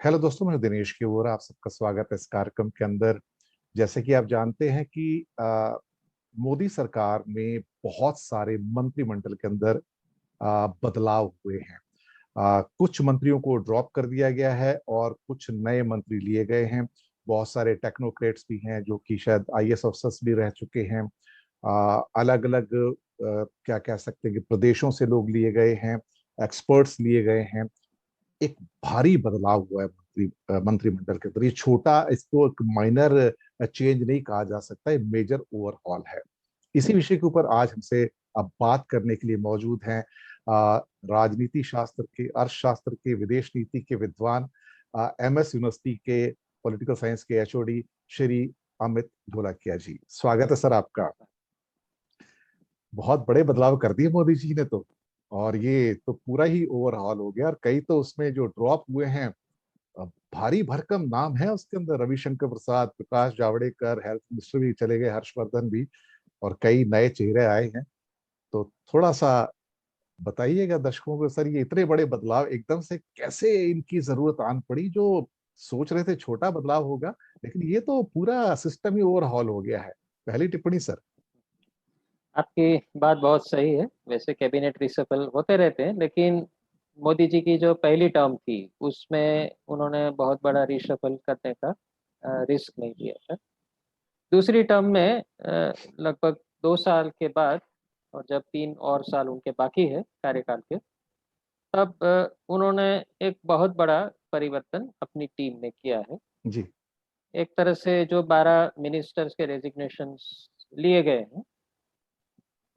Hello दोस्तों, मैं दिनेश की ओर आप सबका स्वागत है इस कार्यक्रम के अंदर। जैसे कि आप जानते हैं कि मोदी सरकार में बहुत सारे मंत्रिमंडल के अंदर बदलाव हुए हैं। कुछ मंत्रियों को ड्रॉप कर दिया गया है और कुछ नए मंत्री लिए गए हैं। बहुत सारे टेक्नोक्रेट्स भी हैं जो कि शायद आईएएस अफसर्स भी रह चुके हैं। अलग अलग क्या कह सकते हैं कि प्रदेशों से लोग लिए गए हैं, एक्सपर्ट्स लिए गए हैं। एक भारी बदलाव हुआ है मंत्रिमंडल के अंदर। ये छोटा, इसको एक माइनर चेंज नहीं कहा जा सकता, ये मेजर ओवरहॉल है। इसी विषय के ऊपर आज हमसे अब बात करने के लिए मौजूद हैं राजनीति शास्त्र के, अर्थशास्त्र के, विदेश नीति के विद्वान, एमएस यूनिवर्सिटी के पॉलिटिकल साइंस के एचओडी श्री अमित ढोलकिया जी। स्वागत है सर आपका। बहुत बड़े बदलाव कर दिए मोदी जी ने तो, और ये तो पूरा ही ओवरहॉल हो गया। और कई तो उसमें जो ड्रॉप हुए हैं, भारी भरकम नाम है उसके अंदर। रविशंकर प्रसाद, प्रकाश जावड़ेकर, हेल्थ मिनिस्टर भी चले गए, हर्षवर्धन भी, और कई नए चेहरे आए हैं। तो थोड़ा सा बताइएगा दर्शकों को सर, ये इतने बड़े बदलाव एकदम से कैसे इनकी जरूरत आन पड़ी? जो सोच रहे थे छोटा बदलाव होगा, लेकिन ये तो पूरा सिस्टम ही ओवरहॉल हो गया है। पहली टिप्पणी सर। आपकी बात बहुत सही है। वैसे कैबिनेट रिशफल होते रहते हैं, लेकिन मोदी जी की जो पहली टर्म थी उसमें उन्होंने बहुत बड़ा रिशफल करने का रिस्क नहीं लिया था। दूसरी टर्म में लगभग 2 साल के बाद, और जब 3 और साल उनके बाकी है कार्यकाल के, तब उन्होंने एक बहुत बड़ा परिवर्तन अपनी टीम में किया है। जी। एक तरह से जो 12 मिनिस्टर्स के रेजिग्नेशंस लिए गए हैं,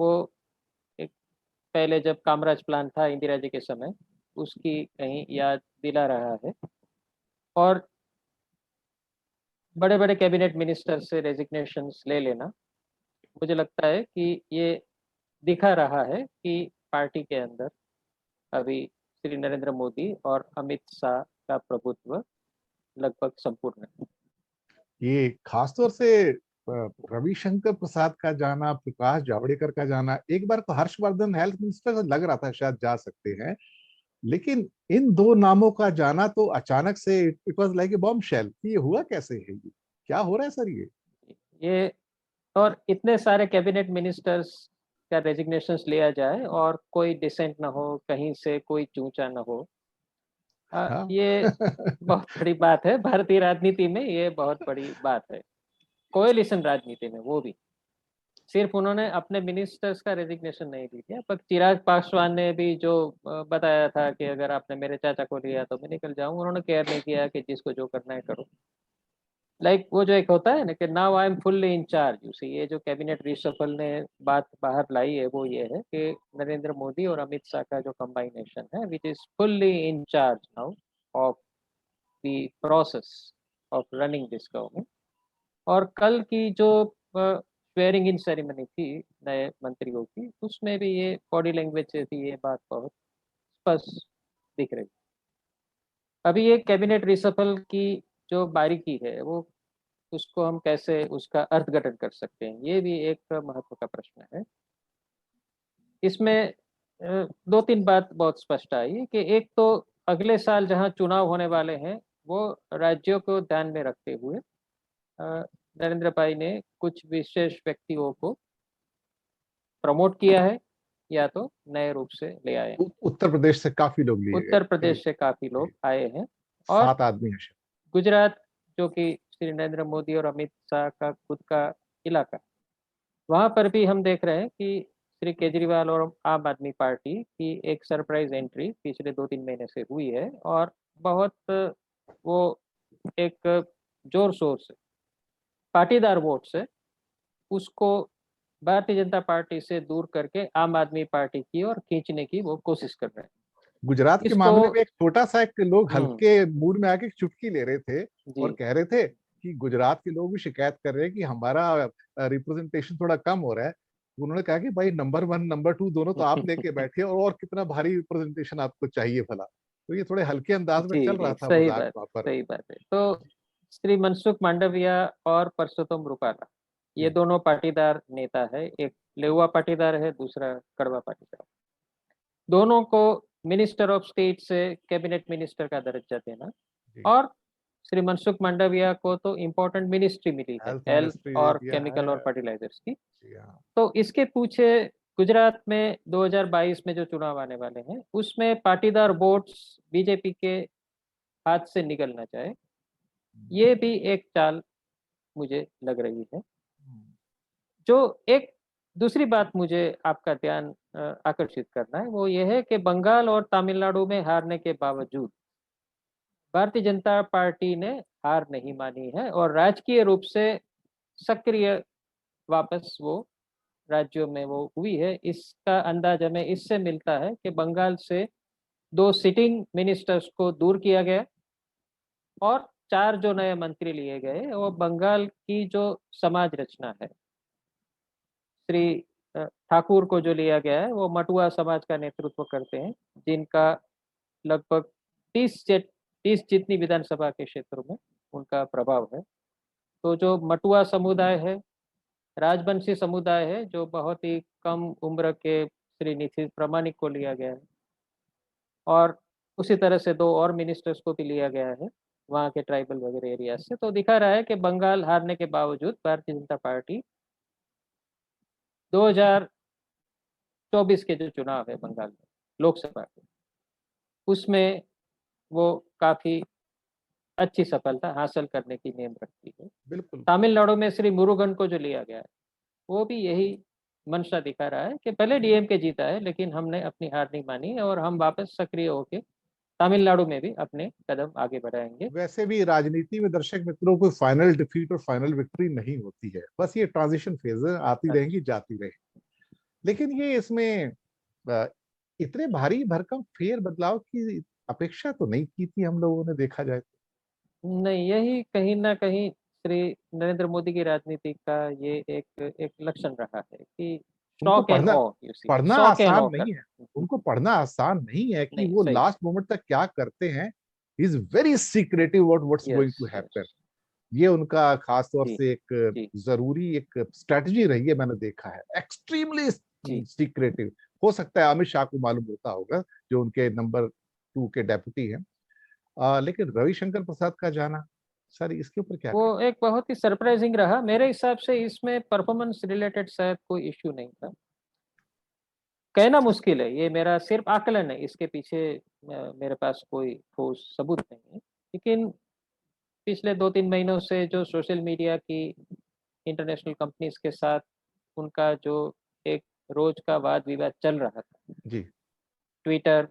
वो एक पहले जब कामराज प्लान था इंदिरा जी के समय, उसकी कहीं याद दिला रहा है। और बड़े बड़े कैबिनेट मिनिस्टर से रेजिग्नेशंस ले लेना, मुझे लगता है कि ये दिखा रहा है कि पार्टी के अंदर अभी श्री नरेंद्र मोदी और अमित शाह का प्रभुत्व लगभग संपूर्ण है। ये खासतौर से रविशंकर प्रसाद का जाना, प्रकाश जावड़ेकर का जाना, एक बार तो हर्षवर्धन हेल्थ मिनिस्टर से लग रहा था शायद जा सकते हैं, लेकिन इन दो नामों का जाना तो अचानक से, it was like a bomb shell. ये हुआ कैसे है? ये क्या हो रहा है सर? ये और इतने सारे कैबिनेट मिनिस्टर्स का रेजिग्नेशंस लिया जाए और कोई डिसेंट ना हो, कहीं से कोई चूचा ना हो, हाँ। ये बहुत बड़ी बात है। भारतीय राजनीति में ये बहुत बड़ी बात है। कोएलिशन राजनीति में वो भी सिर्फ उन्होंने अपने मिनिस्टर्स का रेजिग्नेशन नहीं दिया, पर चिराग पासवान ने भी जो बताया था कि अगर आपने मेरे चाचा को लिया तो मैं निकल जाऊं, उन्होंने केयर नहीं किया कि जिसको जो करना है करो। वो जो एक होता है ना कि now I am fully in charge. You see, ये जो कैबिनेट रिशफल ने बात बाहर लाई है वो ये है कि नरेंद्र मोदी और अमित शाह का जो कॉम्बिनेशन है, which is fully in charge now of the process of running this government. और कल की जो स्वेयरिंग इन सेरेमनी थी नए मंत्रियों की, उसमें भी ये बॉडी लैंग्वेज से थी, ये बात बहुत स्पष्ट दिख रही। अभी ये कैबिनेट रिशफल की जो बारीकी है, वो उसको हम कैसे उसका अर्थघटन कर सकते हैं, ये भी एक महत्व का प्रश्न है। इसमें 2-3 बात बहुत स्पष्ट आई कि एक तो अगले साल जहां चुनाव होने वाले हैं, वो राज्यों को ध्यान में रखते हुए नरेंद्र भाई ने कुछ विशेष व्यक्तियों को प्रमोट किया है या तो नए रूप से ले आए हैं। उत्तर प्रदेश से काफी लोग लिए उत्तर गए। प्रदेश से काफी लोग आए हैं, और 7 आदमी हैं। गुजरात, जो कि श्री नरेंद्र मोदी और अमित शाह का खुद का इलाका, वहां पर भी हम देख रहे हैं कि श्री केजरीवाल और आम आदमी पार्टी की एक सरप्राइज एंट्री पिछले 2-3 महीने से हुई है, और बहुत वो एक जोर शोर से पाटीदार वोट से उसको भारतीय जनता पार्टी से दूर करके आम आदमी पार्टी की ओर खींचने की वो कोशिश कर रहे हैं। गुजरात के इसको मामले में एक छोटा सा, एक लोग हम्म, हल्के मूड में आके चुटकी ले रहे थे और जी कह रहे थे कि गुजरात के लोग भी शिकायत कर रहे हैं कि हमारा रिप्रेजेंटेशन थोड़ा कम हो रहा है। उन्होंने कहा कि भाई नंबर 1 नंबर 2 दोनों तो आप लेके बैठे, और कितना भारी रिप्रेजेंटेशन आपको चाहिए भला? तो ये थोड़े हल्के अंदाज में जी चल रहा जी, था सही मजाक बात वहां है, पर। सही बात है। तो श्री मनसुख मांडविया और परसोत्तम रुपाला, ये जी। दोनों पाटीदार नेता है। एक लेहुआ पाटीदार है, दूसरा कड़वा पाटीदार। दोनों को मिनिस्टर ऑफ स्टेट से कैबिनेट मिनिस्टर का दर्जा देना और श्री मनसुख मांडविया को तो इम्पोर्टेंट मिनिस्ट्री मिली है, हेल्थ हेल्थ मिनिस्ट्री दे और दिया केमिकल है। और फर्टिलाइजर्स की। जी हाँ। तो इसके पीछे गुजरात में 2022 में जो चुनाव आने वाले हैं, उसमें पाटीदार वोट्स बीजेपी के हाथ से निकल ना जाए, ये भी एक चाल मुझे लग रही है। जो एक दूसरी बात मुझे आपका ध्यान आकर्षित करना है, वो ये है कि बंगाल और तमिलनाडु में हारने के बावजूद भारतीय जनता पार्टी ने हार नहीं मानी है और राजकीय रूप से सक्रिय वापस वो राज्यों में वो हुई है। इसका अंदाज हमें इससे मिलता है कि बंगाल से 2 सिटिंग मिनिस्टर्स को दूर किया गया और 4 जो नए मंत्री लिए गए, वो बंगाल की जो समाज रचना है, श्री ठाकुर को जो लिया गया है, वो मटुआ समाज का नेतृत्व करते हैं, जिनका लगभग 30 जितनी विधानसभा के क्षेत्रों में उनका प्रभाव है। तो जो मटुआ समुदाय है, राजवंशी समुदाय है, जो बहुत ही कम उम्र के श्री नीतीश प्रामाणिक को लिया गया है और उसी तरह से 2 और मिनिस्टर्स को भी लिया गया है वहाँ के ट्राइबल वगैरह एरिया से। तो दिखा रहा है कि बंगाल हारने के बावजूद भारतीय जनता पार्टी 2024 के जो चुनाव है बंगाल में लोकसभा के, उसमें वो काफी अच्छी सफलता हासिल करने की नेम रखती है। बिल्कुल। तमिलनाडु में श्री मुरुगन को जो लिया गया है, वो भी यही मंशा दिखा रहा है कि पहले डीएमके जीता है, लेकिन हमने अपनी हार नहीं मानी है और हम वापस सक्रिय होके तमिलनाडु में भी अपने कदम आगे बढ़ाएंगे। वैसे भी राजनीति में दर्शक मित्रों को फाइनल डिफीट और फाइनल विक्ट्री नहीं होती है, बस ये ट्रांजिशन फेज है, आती रहेंगी जाती रहेगी। लेकिन ये इसमें अ, इतने भारी भरकम फेर बदलाव की अपेक्षा तो नहीं की थी हम लोगों ने, देखा जाए तो। नहीं, यही कहीं ना कहीं श्री नरेंद्र मोदी की राजनीति का ये एक लक्षण रहा है कि उनको शॉक एंड पढ़ना ऑ, यू सी पढ़ना शॉक एंड आसान ऑ नहीं है। करना। उनको पढ़ना आसान नहीं है कि नहीं, वो सही। लास्ट मोमेंट तक क्या करते हैं। Is very secretive what's going yes, to yes. Happen. ये उनका खास तौर जी, से एक जी, जरूरी एक स्ट्रेटजी रही है, मैंने देखा है, एक्सट्रीमली जी। सीक्रेटिव। हो सकता है अमित शाह को मालूम होता होगा, जो उनके नंबर 2 के डेप्यूटी हैं। लेकिन रविशंकर प्रसाद का जाना, सर इसके ऊपर क्या वो कहें। एक बहुत ही सरप्राइजिंग रहा मेरे हिसाब से। इसमें परफॉर्मेंस रिलेटेड शायद कोई इश्यू नहीं था, कहना मुश्किल है, ये मेरा सिर्फ आकलन है, इसके पीछे मेरे पास कोई ठोस सबूत नहीं है। लेकिन पिछले 2-3 महीनों से जो सोशल मीडिया की इंटरनेशनल कंपनीज के साथ उनका जो एक रोज का वाद विवाद चल रहा था, जी। ट्विटर,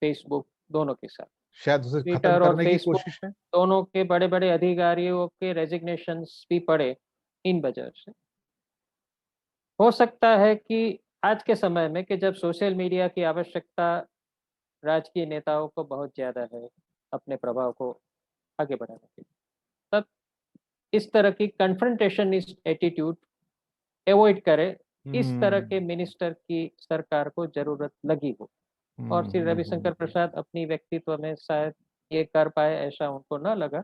फेसबुक दोनों के साथ, शायद उसे खत्म ट्विटर और करने की फेसबुक कोशिश है। दोनों के बड़े बड़े अधिकारियों के रेजिग्नेशंस भी पड़े इन वजह से। हो सकता है कि आज के समय में कि जब सोशल मीडिया की आवश्यकता राजकीय नेताओं को बहुत ज़्यादा है अपने प्रभाव को आगे बढ़ाने के लिए, तब इस तरह की कन्फ्रंटेशन इस एटीट्यूड अवॉइड करे, इस तरह के हम्म मिनिस्टर की सरकार को ज़रूरत लगी हो। और श्री रविशंकर प्रसाद अपनी व्यक्तित्व में शायद ये कर पाए, ऐसा उनको ना लगा।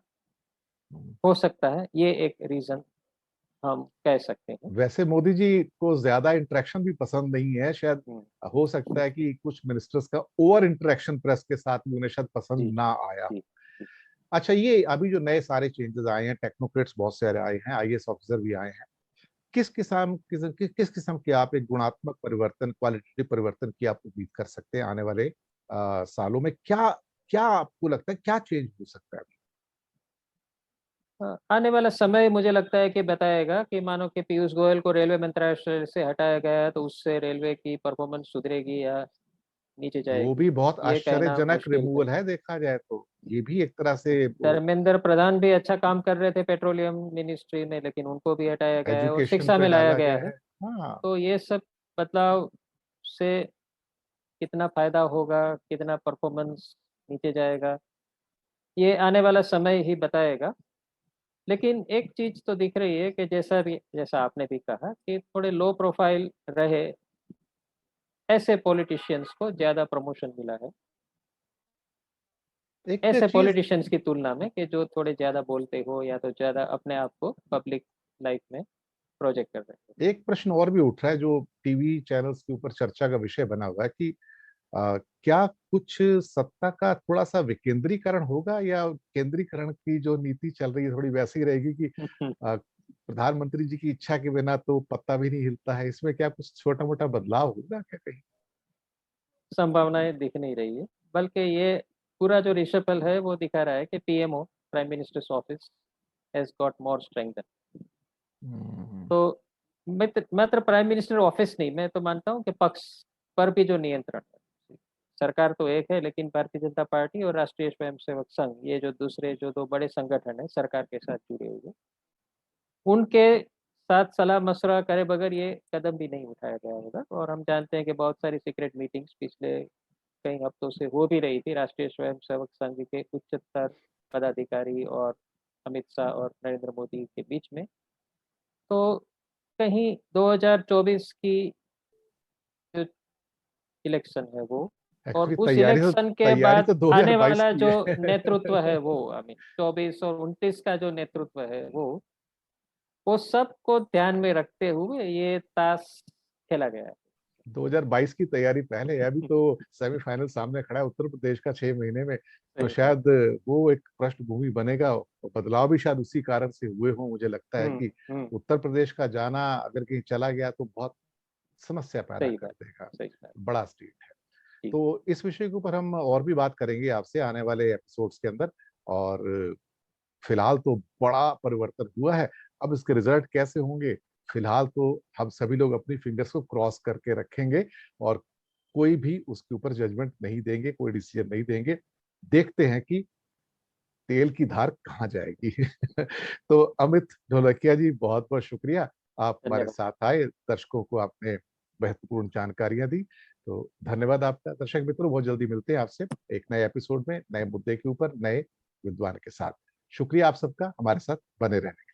हम्म। हो सकता है ये एक रीज़न हम कह सकते हैं। वैसे मोदी जी को ज्यादा इंटरेक्शन भी पसंद नहीं है शायद। हुँ, हो सकता है कि कुछ मिनिस्टर्स का ओवर इंटरेक्शन प्रेस के साथ भी उन्हें शायद जी, पसंद ना आया। जी, जी, अच्छा, ये अभी जो नए सारे चेंजेस आए हैं, टेक्नोक्रेट्स बहुत सारे आए हैं, आईएएस ऑफिसर भी आए हैं, किस किस्म के आप एक गुणात्मक परिवर्तन, क्वालिटेटिव परिवर्तन की आप उम्मीद कर सकते हैं आने वाले सालों में। क्या क्या आपको लगता है क्या चेंज हो सकता है। आने वाला समय मुझे लगता है कि बताएगा कि मानो कि पीयूष गोयल को रेलवे मंत्रालय से हटाया गया है, तो उससे रेलवे की परफॉर्मेंस सुधरेगी या नीचे वो जाएगी, भी बहुत ये कहना आश्चर्यजनक मुश्किल है। रिमूवल है, देखा जाए तो ये भी एक तरह से धर्मेंद्र प्रधान भी अच्छा काम कर रहे थे पेट्रोलियम मिनिस्ट्री में, लेकिन उनको भी हटाया गया है और एजुकेशन शिक्षा पे में लाया डाला गया गया है। है। हाँ। तो ये सब बदलाव से कितना फायदा होगा, कितना परफॉर्मेंस नीचे जाएगा, ये आने वाला समय ही बताएगा। लेकिन एक चीज तो दिख रही है कि जैसा आपने भी कहा कि थोड़े लो प्रोफाइल रहे ऐसे पॉलिटिशियंस को ज्यादा प्रमोशन मिला है, एक ऐसे चीज, पॉलिटिशियंस की तुलना में कि जो थोड़े ज्यादा बोलते हो या तो ज्यादा अपने आप को पब्लिक लाइफ में प्रोजेक्ट कर रहे हो। एक प्रश्न और भी उठ रहा है जो टीवी चैनल्स के ऊपर चर्चा का विषय बना हुआ है कि क्या कुछ सत्ता का थोड़ा सा विकेंद्रीकरण होगा, या केंद्रीकरण की जो नीति चल रही है थोड़ी वैसी रहेगी कि प्रधानमंत्री जी की इच्छा के बिना तो पत्ता भी नहीं हिलता है? इसमें क्या कुछ छोटा मोटा बदलाव होगा क्या कहीं? संभावनाएं दिख नहीं रही है, बल्कि ये पूरा जो रिशफल है वो दिखा रहा है कि PMO, prime minister's office, has got more strength. Hmm. तो मात्र प्राइम मिनिस्टर ऑफिस नहीं, मैं तो मानता हूँ कि पक्ष पर भी जो नियंत्रण है, सरकार तो एक है, लेकिन भारतीय जनता पार्टी और राष्ट्रीय स्वयंसेवक संघ, ये जो दूसरे जो दो बड़े संगठन है सरकार के साथ जुड़े हुए, उनके साथ सलाह मशवरा करे बगैर ये कदम भी नहीं उठाया गया होगा। और हम जानते हैं कि बहुत सारी सीक्रेट मीटिंग्स पिछले कई हफ्तों से हो भी रही थी राष्ट्रीय स्वयंसेवक संघ के उच्चतर पदाधिकारी और अमित शाह और नरेंद्र मोदी के बीच में। तो कहीं 2024 की जो इलेक्शन है वो, और एक्चुअली उस इलेक्शन के तैयारी बाद तो आने 2022 वाला की जो है। नेतृत्व है वो, आई मीन 24 और 29 का जो नेतृत्व है वो सबको ध्यान में रखते हुए ये ताश खेला गया है। 2022 की तैयारी पहले है, अभी तो सेमीफाइनल सामने खड़ा है उत्तर प्रदेश का 6 महीने में। तो सही बात। शायद वो एक पृष्ठभूमि बनेगा, और बदलाव भी शायद उसी कारण से हुए हों। मुझे लगता है कि हुँ, उत्तर प्रदेश का जाना अगर कहीं चला गया तो बहुत समस्या पैदा सही कर बात, देगा। सही बात। बड़ा स्टेट है। जी, तो इस विषय के ऊपर हम और भी बात करेंगे आपसे आने वाले एपिसोड्स के अंदर। और फिलहाल तो बड़ा परिवर्तन हुआ है। अब इसके रिजल्ट कैसे होंगे, फिलहाल तो हम सभी लोग अपनी फिंगर्स को क्रॉस करके रखेंगे, और कोई भी उसके ऊपर जजमेंट नहीं देंगे, कोई डिसीजन नहीं देंगे। देखते हैं कि तेल की धार कहाँ जाएगी। तो अमित ढोलकिया जी, बहुत बहुत शुक्रिया, आप हमारे धन्यवाद। साथ आए, दर्शकों को आपने महत्वपूर्ण जानकारियां दी। तो धन्यवाद आपका। दर्शक मित्रों, बहुत जल्दी मिलते हैं आपसे एक नए एपिसोड में, नए मुद्दे के ऊपर, नए विद्वान के साथ। शुक्रिया आप सबका हमारे साथ बने रहने